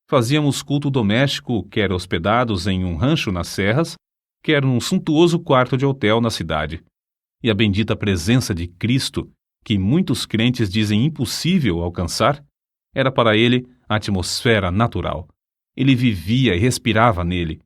Fazíamos culto doméstico, quer hospedados em um rancho nas serras, quer num suntuoso quarto de hotel na cidade. E a bendita presença de Cristo, que muitos crentes dizem impossível alcançar, era para ele a atmosfera natural. Ele vivia e respirava nele.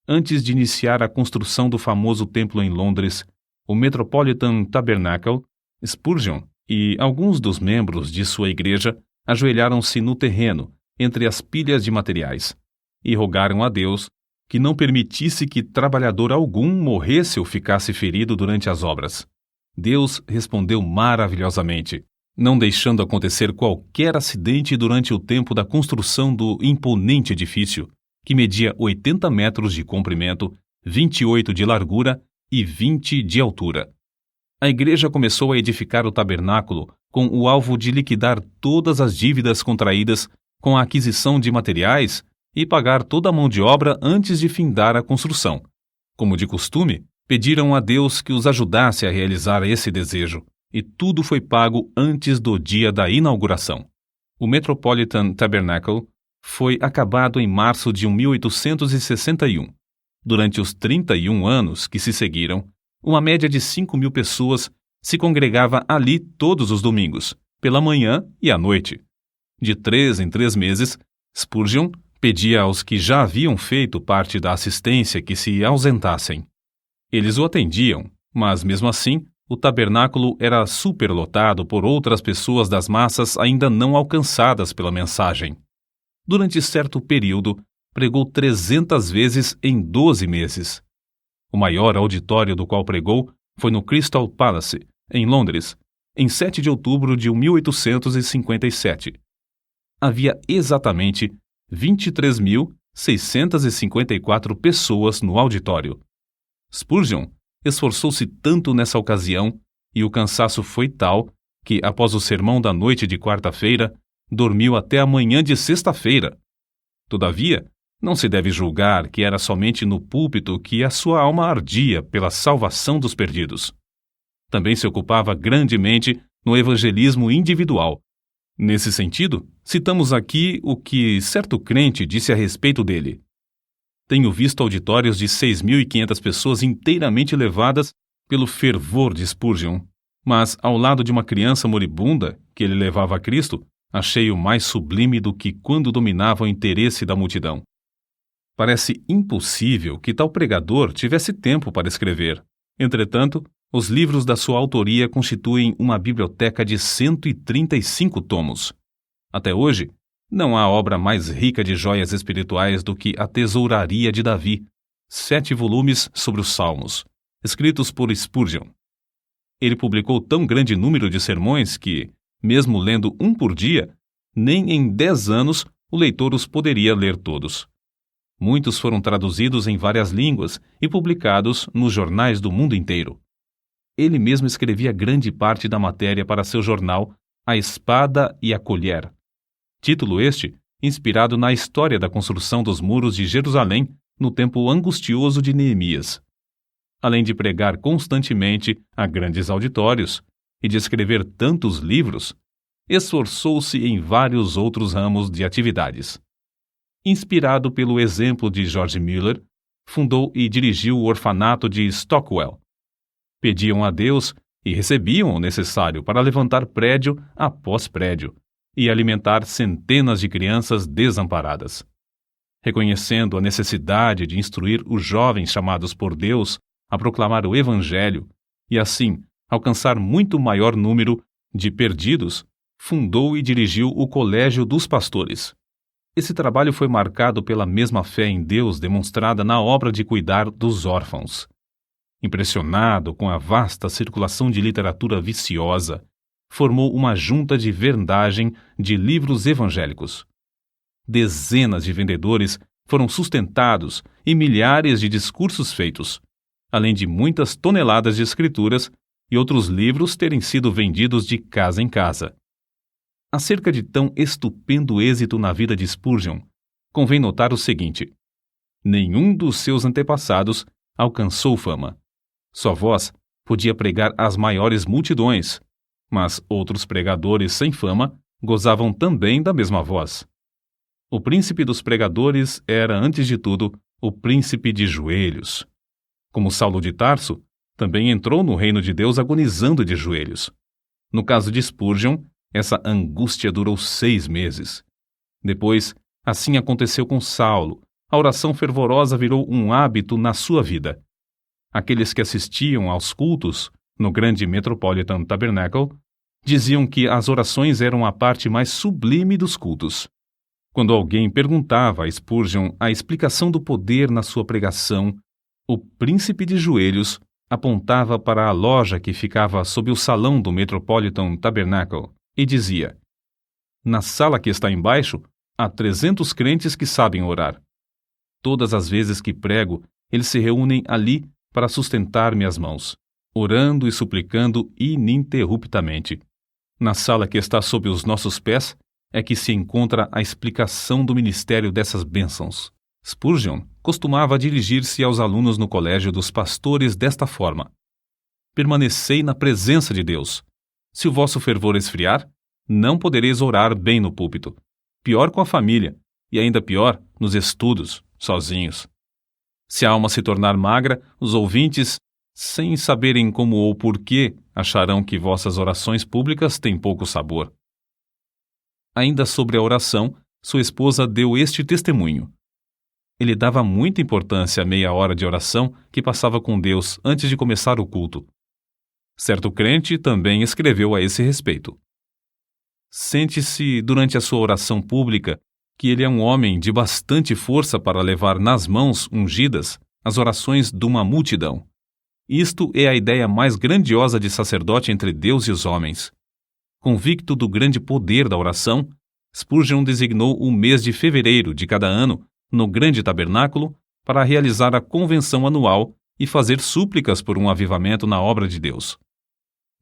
Antes de iniciar a construção do famoso templo em Londres, o Metropolitan Tabernacle, Spurgeon e alguns dos membros de sua igreja ajoelharam-se no terreno, entre as pilhas de materiais, e rogaram a Deus que não permitisse que trabalhador algum morresse ou ficasse ferido durante as obras. Deus respondeu maravilhosamente, não deixando acontecer qualquer acidente durante o tempo da construção do imponente edifício, que media 80 metros de comprimento, 28 de largura e 20 de altura. A igreja começou a edificar o tabernáculo com o alvo de liquidar todas as dívidas contraídas com a aquisição de materiais e pagar toda a mão de obra antes de findar a construção. Como de costume, pediram a Deus que os ajudasse a realizar esse desejo, e tudo foi pago antes do dia da inauguração. O Metropolitan Tabernacle foi acabado em março de 1861. Durante os 31 anos que se seguiram, uma média de 5.000 pessoas se congregava ali todos os domingos, pela manhã e à noite. De 3 em 3 meses, Spurgeon pedia aos que já haviam feito parte da assistência que se ausentassem. Eles o atendiam, mas mesmo assim, o tabernáculo era superlotado por outras pessoas das massas ainda não alcançadas pela mensagem. Durante certo período, pregou 300 vezes em 12 meses. O maior auditório do qual pregou foi no Crystal Palace, em Londres, em 7 de outubro de 1857. Havia exatamente 23.654 pessoas no auditório. Spurgeon esforçou-se tanto nessa ocasião e o cansaço foi tal que, após o sermão da noite de quarta-feira, dormiu até a manhã de sexta-feira. Todavia, não se deve julgar que era somente no púlpito que a sua alma ardia pela salvação dos perdidos. Também se ocupava grandemente no evangelismo individual. Nesse sentido, citamos aqui o que certo crente disse a respeito dele. Tenho visto auditórios de 6.500 pessoas inteiramente levadas pelo fervor de Spurgeon, mas ao lado de uma criança moribunda que ele levava a Cristo, achei-o mais sublime do que quando dominava o interesse da multidão. Parece impossível que tal pregador tivesse tempo para escrever. Entretanto, os livros da sua autoria constituem uma biblioteca de 135 tomos. Até hoje, não há obra mais rica de joias espirituais do que A Tesouraria de Davi, 7 volumes sobre os Salmos, escritos por Spurgeon. Ele publicou tão grande número de sermões que, mesmo lendo um por dia, nem em 10 anos o leitor os poderia ler todos. Muitos foram traduzidos em várias línguas e publicados nos jornais do mundo inteiro. Ele mesmo escrevia grande parte da matéria para seu jornal A Espada e a Colher. Título este, inspirado na história da construção dos muros de Jerusalém no tempo angustioso de Neemias. Além de pregar constantemente a grandes auditórios e de escrever tantos livros, esforçou-se em vários outros ramos de atividades. Inspirado pelo exemplo de George Mueller, fundou e dirigiu o orfanato de Stockwell. Pediam a Deus e recebiam o necessário para levantar prédio após prédio e alimentar centenas de crianças desamparadas. Reconhecendo a necessidade de instruir os jovens chamados por Deus a proclamar o Evangelho e, assim, alcançar muito maior número de perdidos, fundou e dirigiu o Colégio dos Pastores. Esse trabalho foi marcado pela mesma fé em Deus demonstrada na obra de cuidar dos órfãos. Impressionado com a vasta circulação de literatura viciosa, formou uma junta de vendagem de livros evangélicos. Dezenas de vendedores foram sustentados e milhares de discursos feitos, além de muitas toneladas de escrituras e outros livros terem sido vendidos de casa em casa. Acerca de tão estupendo êxito na vida de Spurgeon, convém notar o seguinte: nenhum dos seus antepassados alcançou fama. Sua voz podia pregar às maiores multidões, mas outros pregadores sem fama gozavam também da mesma voz. O príncipe dos pregadores era, antes de tudo, o príncipe de joelhos. Como Saulo de Tarso, também entrou no reino de Deus agonizando de joelhos. No caso de Spurgeon, essa angústia durou 6 meses. Depois, assim aconteceu com Saulo. A oração fervorosa virou um hábito na sua vida. Aqueles que assistiam aos cultos no grande Metropolitan Tabernacle diziam que as orações eram a parte mais sublime dos cultos. Quando alguém perguntava a Spurgeon a explicação do poder na sua pregação, o príncipe de joelhos apontava para a loja que ficava sob o salão do Metropolitan Tabernacle e dizia: "Na sala que está embaixo, há 300 crentes que sabem orar. Todas as vezes que prego, eles se reúnem ali para sustentar minhas mãos, orando e suplicando ininterruptamente. Na sala que está sob os nossos pés é que se encontra a explicação do ministério dessas bênçãos." Spurgeon costumava dirigir-se aos alunos no colégio dos pastores desta forma: "Permanecei na presença de Deus. Se o vosso fervor esfriar, não podereis orar bem no púlpito. Pior com a família, e ainda pior nos estudos, sozinhos. Se a alma se tornar magra, os ouvintes, sem saberem como ou porquê, acharão que vossas orações públicas têm pouco sabor." Ainda sobre a oração, sua esposa deu este testemunho: "Ele dava muita importância à meia hora de oração que passava com Deus antes de começar o culto." Certo crente também escreveu a esse respeito: "Sente-se, durante a sua oração pública, que ele é um homem de bastante força para levar nas mãos ungidas as orações de uma multidão. Isto é a ideia mais grandiosa de sacerdote entre Deus e os homens." Convicto do grande poder da oração, Spurgeon designou o mês de fevereiro de cada ano, no grande tabernáculo, para realizar a convenção anual e fazer súplicas por um avivamento na obra de Deus.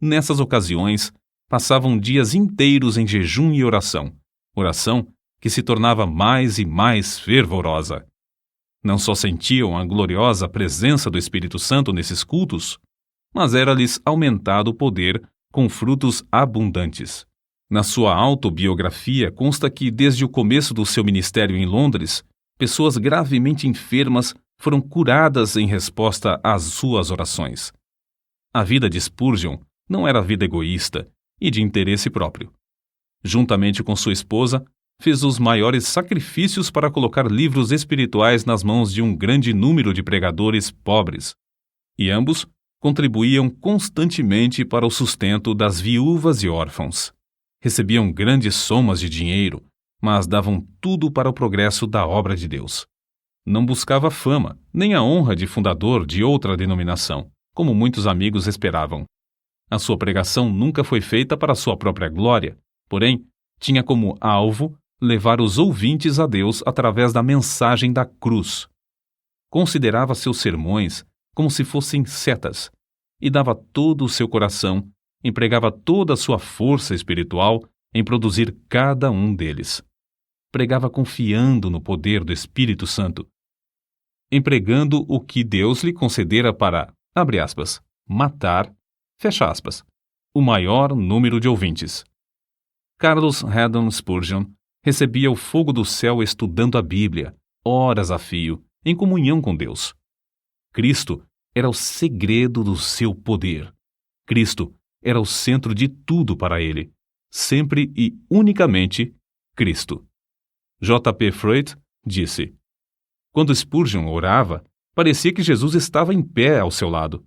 Nessas ocasiões, passavam dias inteiros em jejum e oração que se tornava mais e mais fervorosa. Não só sentiam a gloriosa presença do Espírito Santo nesses cultos, mas era-lhes aumentado o poder com frutos abundantes. Na sua autobiografia consta que, desde o começo do seu ministério em Londres, pessoas gravemente enfermas foram curadas em resposta às suas orações. A vida de Spurgeon não era vida egoísta e de interesse próprio. Juntamente com sua esposa, fez os maiores sacrifícios para colocar livros espirituais nas mãos de um grande número de pregadores pobres, e ambos contribuíam constantemente para o sustento das viúvas e órfãos. Recebiam grandes somas de dinheiro, mas davam tudo para o progresso da obra de Deus. Não buscava fama, nem a honra de fundador de outra denominação, como muitos amigos esperavam. A sua pregação nunca foi feita para sua própria glória, porém, tinha como alvo levar os ouvintes a Deus através da mensagem da cruz. Considerava seus sermões como se fossem setas, e dava todo o seu coração, empregava toda a sua força espiritual em produzir cada um deles. Pregava confiando no poder do Espírito Santo, empregando o que Deus lhe concedera para, abre aspas, matar, fecha aspas, o maior número de ouvintes. Carlos Haddon Spurgeon recebia o fogo do céu estudando a Bíblia, horas a fio, em comunhão com Deus. Cristo era o segredo do seu poder. Cristo era o centro de tudo para ele. Sempre e unicamente Cristo. J.P. Freud disse: "Quando Spurgeon orava, parecia que Jesus estava em pé ao seu lado."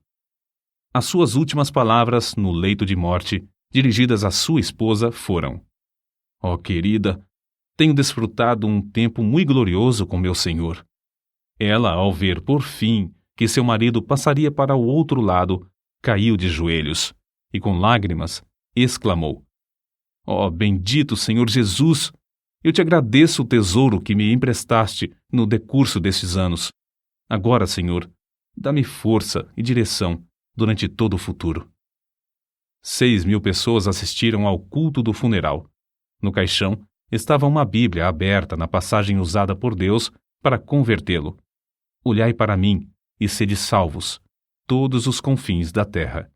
As suas últimas palavras no leito de morte, dirigidas à sua esposa, foram: "Ó querida, tenho desfrutado um tempo muito glorioso com meu Senhor." Ela, ao ver, por fim, que seu marido passaria para o outro lado, caiu de joelhos e, com lágrimas, exclamou: "Ó bendito Senhor Jesus, eu te agradeço o tesouro que me emprestaste no decurso destes anos. Agora, Senhor, dá-me força e direção durante todo o futuro." 6.000 pessoas assistiram ao culto do funeral. No caixão estava uma Bíblia aberta na passagem usada por Deus para convertê-lo: "Olhai para mim e sede salvos, todos os confins da terra."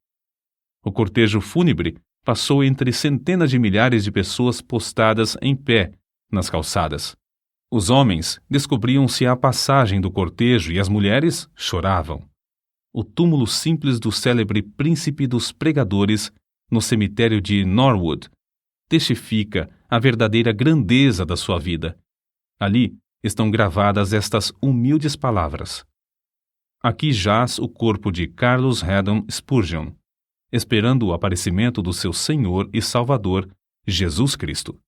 O cortejo fúnebre passou entre centenas de milhares de pessoas postadas em pé nas calçadas. Os homens descobriam-se à passagem do cortejo e as mulheres choravam. O túmulo simples do célebre príncipe dos pregadores, no cemitério de Norwood, testifica a verdadeira grandeza da sua vida. Ali estão gravadas estas humildes palavras: aqui jaz o corpo de Carlos Haddon Spurgeon, esperando o aparecimento do seu Senhor e Salvador, Jesus Cristo.